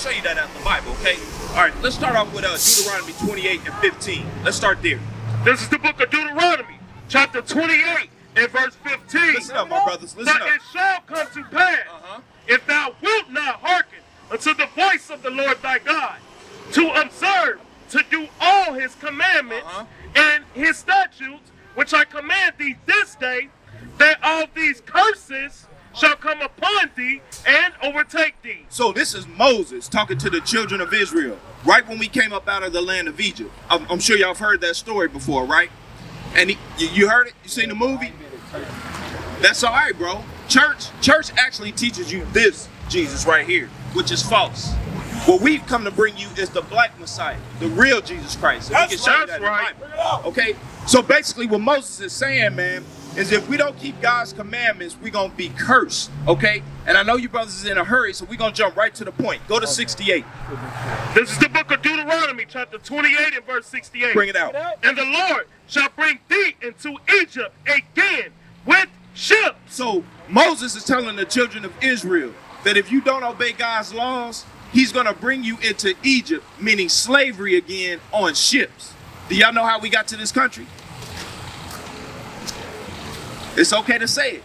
show you that out of the Bible, okay? All right, let's start off with Deuteronomy 28 and 15. Let's start there. This is the book of Deuteronomy, chapter 28 and verse 15. Listen up, my brothers. Listen But up. it shall come to pass, if thou wilt not hearken unto the voice of the Lord thy God, to observe, to do all his commandments and his statutes, which I command thee this day, that all these curses shall come upon thee and overtake thee. So this is Moses talking to the children of Israel, right when we came up out of the land of Egypt. I'm sure y'all have heard that story before, right? And you heard it? You seen the movie? That's all right, bro. Church actually teaches you this Jesus right here, which is false. What we've come to bring you is the black Messiah, the real Jesus Christ. And we can show you that in the Bible. Okay? So basically what Moses is saying, man, is if we don't keep God's commandments, we're going to be cursed, okay? And I know you brothers is in a hurry, so we're going to jump right to the point. Go to 68. This is the book of Deuteronomy, chapter 28 and verse 68. Bring it out. And the Lord shall bring thee into Egypt again with ships. So Moses is telling the children of Israel that if you don't obey God's laws, he's going to bring you into Egypt, meaning slavery again, on ships. Do y'all know how we got to this country? It's okay to say it.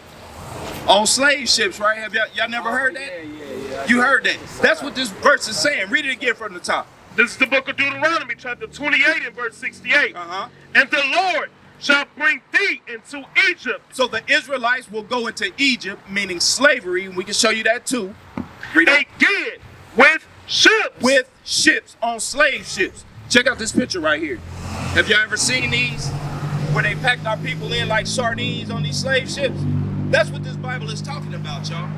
On slave ships, right? Have y'all never heard that? Yeah. You heard that. That's what this verse is saying. Read it again from the top. This is the book of Deuteronomy, chapter 28 and verse 68. And the Lord shall bring thee into Egypt. So the Israelites will go into Egypt, meaning slavery, and we can show you that too. Read it. Again, with ships. With ships, on slave ships. Check out this picture right here. Have y'all ever seen these? Where they packed our people in like sardines on these slave ships? That's what this Bible is talking about, y'all.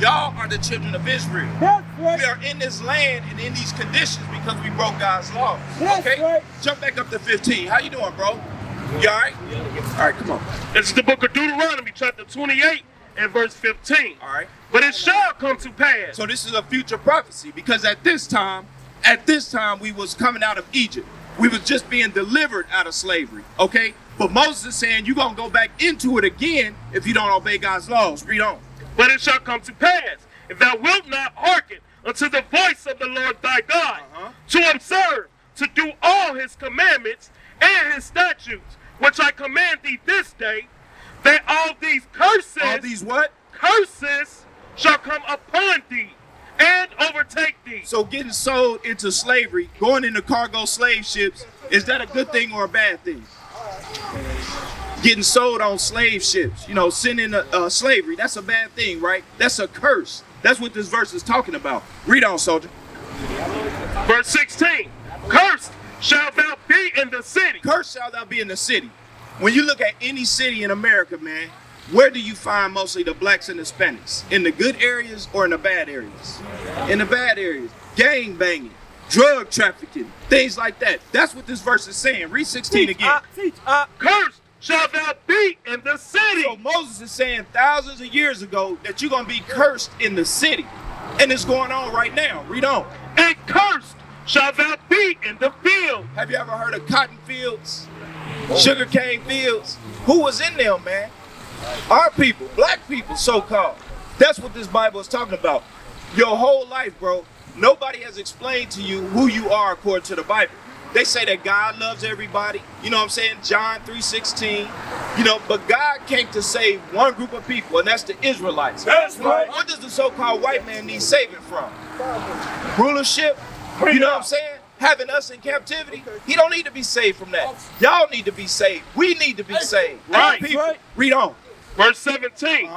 Y'all are the children of Israel. We are in this land and in these conditions because we broke God's law. Okay? Jump back up to 15. How you doing, bro? You all right? All right, come on. This is the book of Deuteronomy, chapter 28 and verse 15. All right. But it shall come to pass. So this is a future prophecy because at this time we was coming out of Egypt. We was just being delivered out of slavery, okay? But Moses is saying you're going to go back into it again if you don't obey God's laws. Read on. But it shall come to pass, if thou wilt not hearken unto the voice of the Lord thy God, to observe, to do all his commandments and his statutes, which I command thee this day, that all these curses... All these what? Curses shall come upon thee and overtake thee. So getting sold into slavery, going into cargo slave ships, is that a good thing or a bad thing? Getting sold on slave ships, you know, sending slavery, that's a bad thing, right? That's a curse. That's what this verse is talking about. Read on, soldier. Verse 16, cursed shalt thou be in the city. Cursed shalt thou be in the city. When you look at any city in America, man, where do you find mostly the blacks and Hispanics? In the good areas or in the bad areas? In the bad areas. Gang banging, drug trafficking, things like that. That's what this verse is saying. Read 16 again. Cursed shalt thou be in the city. So Moses is saying thousands of years ago that you're going to be cursed in the city. And it's going on right now. Read on. And cursed shalt thou be in the field. Have you ever heard of cotton fields? Sugarcane fields? Who was in them, man? Our people, black people, so-called. That's what this Bible is talking about. Your whole life, bro, nobody has explained to you who you are according to the Bible. They say that God loves everybody. You know what I'm saying? John 3:16. You know, but God came to save one group of people, and that's the Israelites. That's right. What does the so-called white man need saving from? Rulership? You know what I'm saying? Having us in captivity. He don't need to be saved from that. Y'all need to be saved. We need to be saved. Right. People. Read on. Verse 17.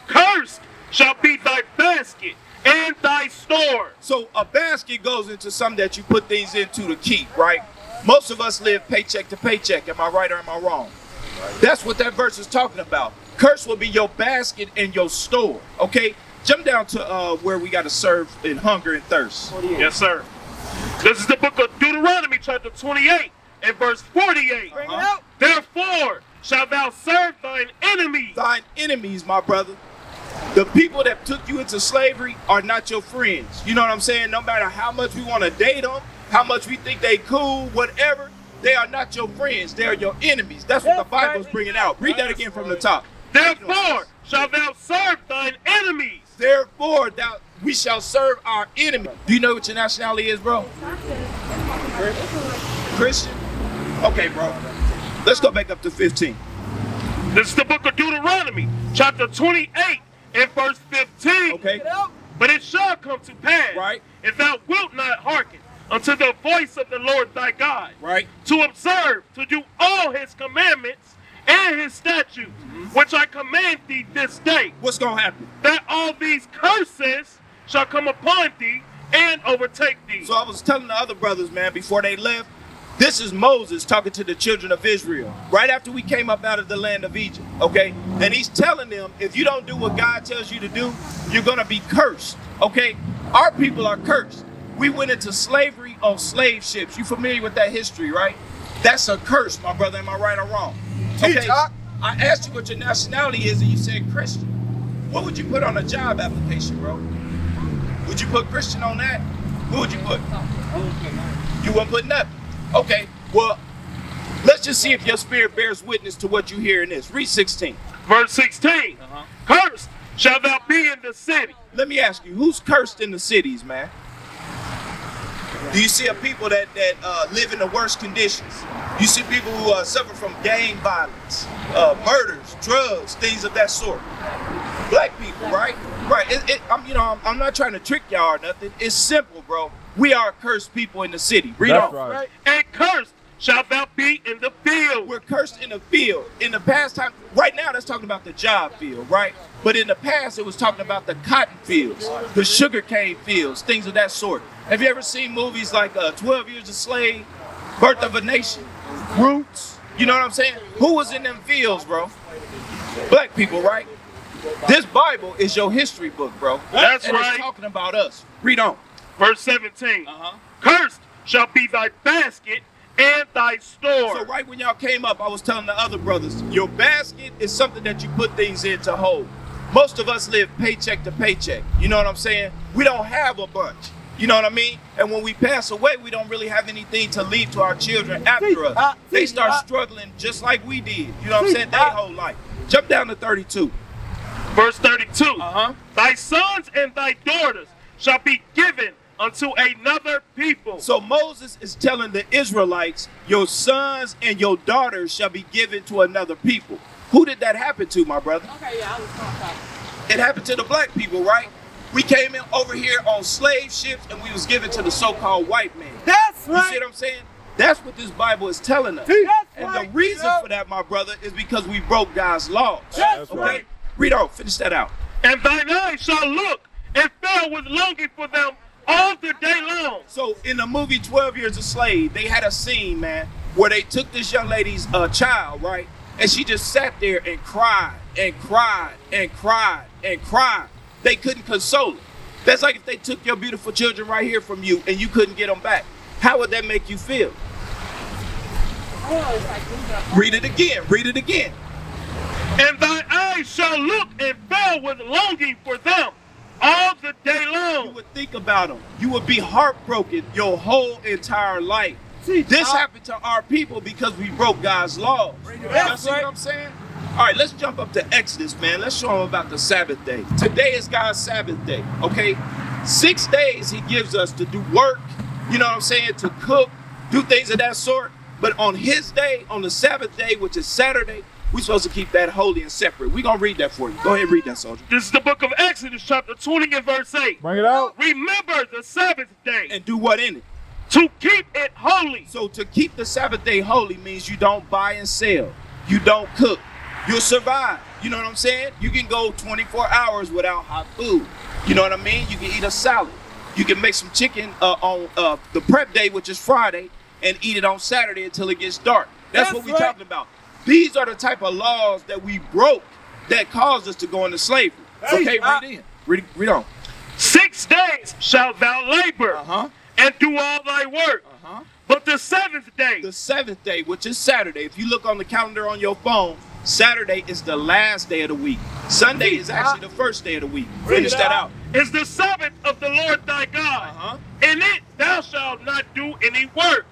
Cursed shall be thy basket and thy store. So a basket goes into something that you put things into to keep, right? Most of us live paycheck to paycheck. Am I right or am I wrong? That's what that verse is talking about. Curse will be your basket and your store, okay? Jump down to where we got to serve in hunger and thirst. Yes, sir. This is the book of Deuteronomy, chapter 28 and verse 48. Bring it out. Therefore shalt thou serve thine enemies. Thine enemies, my brother. The people that took you into slavery are not your friends. You know what I'm saying? No matter how much we want to date them, how much we think they cool, whatever, they are not your friends. They are your enemies. That's what the Bible's bringing out. Read that again from the top. Therefore shalt thou serve thine enemies. Therefore, We shall serve our enemy. Do you know what your nationality is, bro? Christian? Okay, bro. Let's go back up to 15. This is the book of Deuteronomy, chapter 28 and verse 15. Okay. But it shall come to pass, Right. if thou wilt not hearken unto the voice of the Lord thy God, Right. to observe, to do all his commandments and his statutes, which I command thee this day, What's going to happen? that all these curses shall come upon thee and overtake thee. So I was telling the other brothers, man, before they left, this is Moses talking to the children of Israel right after we came up out of the land of Egypt, okay? And he's telling them, if you don't do what God tells you to do, you're going to be cursed, okay? Our people are cursed. We went into slavery on slave ships. You familiar with that history, right? That's a curse, my brother. Am I right or wrong? Okay, I asked you what your nationality is, and you said Christian. What would you put on a job application, bro? Would you put Christian on that? What would you put? You wouldn't put nothing. Okay, well, let's just see if your spirit bears witness to what you hear in this. Read 16. Verse 16. Cursed shall thou be in the city. Let me ask you, who's cursed in the cities, man? Do you see a people that live in the worst conditions? You see people who suffer from gang violence, murders, drugs, things of that sort. Black people, right? Right. I'm not trying to trick y'all or nothing. It's simple, bro. We are cursed people in the city. Read on. Right. And cursed shall thou be in the field. We're cursed in the field. In the past time, right now that's talking about the job field, right? But in the past it was talking about the cotton fields, the sugarcane fields, things of that sort. Have you ever seen movies like 12 Years a Slave, Birth of a Nation, Roots? You know what I'm saying? Who was in them fields, bro? Black people, right? This Bible is your history book, bro. That's and right. It's talking about us. Read on. Verse 17. Cursed shall be thy basket and thy store. So right when y'all came up, I was telling the other brothers, your basket is something that you put things in to hold. Most of us live paycheck to paycheck. You know what I'm saying? We don't have a bunch. You know what I mean? And when we pass away, we don't really have anything to leave to our children after us. They start struggling just like we did. You know what I'm saying? Their whole life. Jump down to 32. Verse 32. Thy sons and thy daughters shall be given unto another people. So Moses is telling the Israelites, your sons and your daughters shall be given to another people. Who did that happen to, my brother? Okay, yeah, I was talking. It happened to the black people, right? We came in over here on slave ships and we was given to the so-called white man. That's You see what I'm saying? That's what this Bible is telling us. And the reason for that, my brother, is because we broke God's laws. That's Okay? right. Read on, finish that out. And thine eyes shall look and fell with longing for them all the day long. So in the movie 12 Years a Slave, they had a scene, man, where they took this young lady's child, right? And she just sat there and cried and cried and cried and cried. They couldn't console it. That's like if they took your beautiful children right here from you and you couldn't get them back. How would that make you feel? Read it again. Read it again. And thy eyes shall look and fell with longing for them all the day You long. would think about them. You would be heartbroken your whole entire life. This happened to our people because we broke God's laws. Y'all see what I'm saying? All right, let's jump up to Exodus, man. Let's show them about the Sabbath day. Today is God's Sabbath day, okay? 6 days he gives us to do work, you know what I'm saying, to cook, do things of that sort. But on his day, on the Sabbath day, which is Saturday, we're supposed to keep that holy and separate. We're going to read that for you. Go ahead and read that, soldier. This is the book of Exodus, chapter 20 and verse 8. Bring it out. Remember the Sabbath day And do what in it? to keep it holy. So to keep the Sabbath day holy means you don't buy and sell. You don't cook. You'll survive. You know what I'm saying? You can go 24 hours without hot food. You know what I mean? You can eat a salad. You can make some chicken on the prep day, which is Friday, and eat it on Saturday until it gets dark. That's what we're talking about. These are the type of laws that we broke that caused us to go into slavery. Okay, read in. Read on. 6 days shalt thou labor and do all thy work. But the seventh day, The seventh day, which is Saturday, if you look on the calendar on your phone, Saturday is the last day of the week. Sunday is actually the first day of the week. Finish that out. is the Sabbath of the Lord thy God. In it thou shalt not do any work,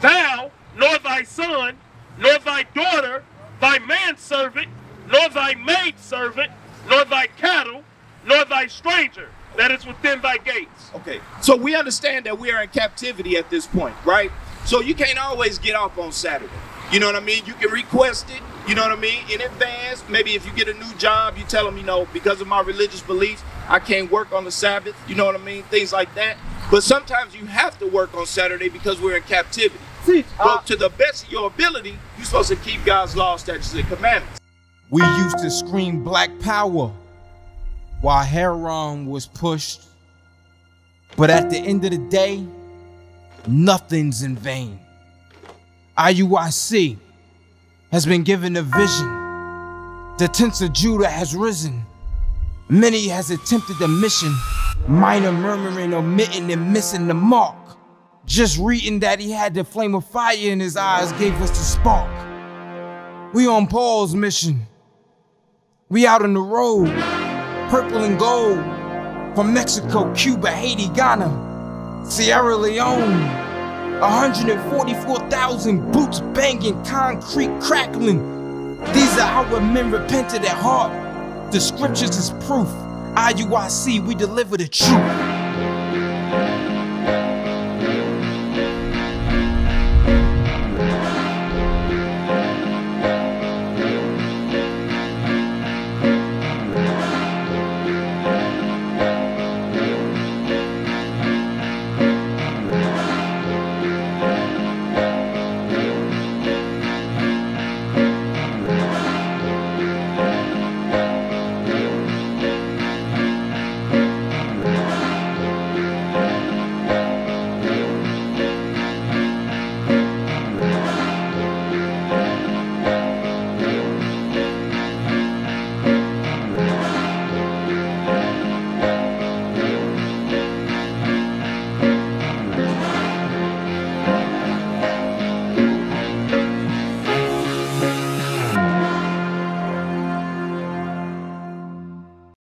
thou, nor thy son, nor thy daughter, thy manservant, nor thy maidservant, nor thy cattle, nor thy stranger, that is within thy gates. Okay, so we understand that we are in captivity at this point, right? So you can't always get off on Saturday. You know what I mean? You can request it, you know what I mean, in advance. Maybe if you get a new job, you tell them, you know, because of my religious beliefs, I can't work on the Sabbath, you know what I mean? Things like that. But sometimes you have to work on Saturday because we're in captivity. But to the best of your ability, you're supposed to keep God's law, statutes, and commandments. We used to scream black power while heroin was pushed. But at the end of the day, nothing's in vain. IUIC has been given a vision. The tents of Judah has risen. Many has attempted the mission. Minor murmuring, omitting, and missing the mark. Just reading that he had the flame of fire in his eyes gave us the spark. We on Paul's mission. We out on the road, purple and gold. From Mexico, Cuba, Haiti, Ghana, Sierra Leone. 144,000 boots banging, concrete crackling. These are our men repented at heart. The scriptures is proof. IUIC, we deliver the truth.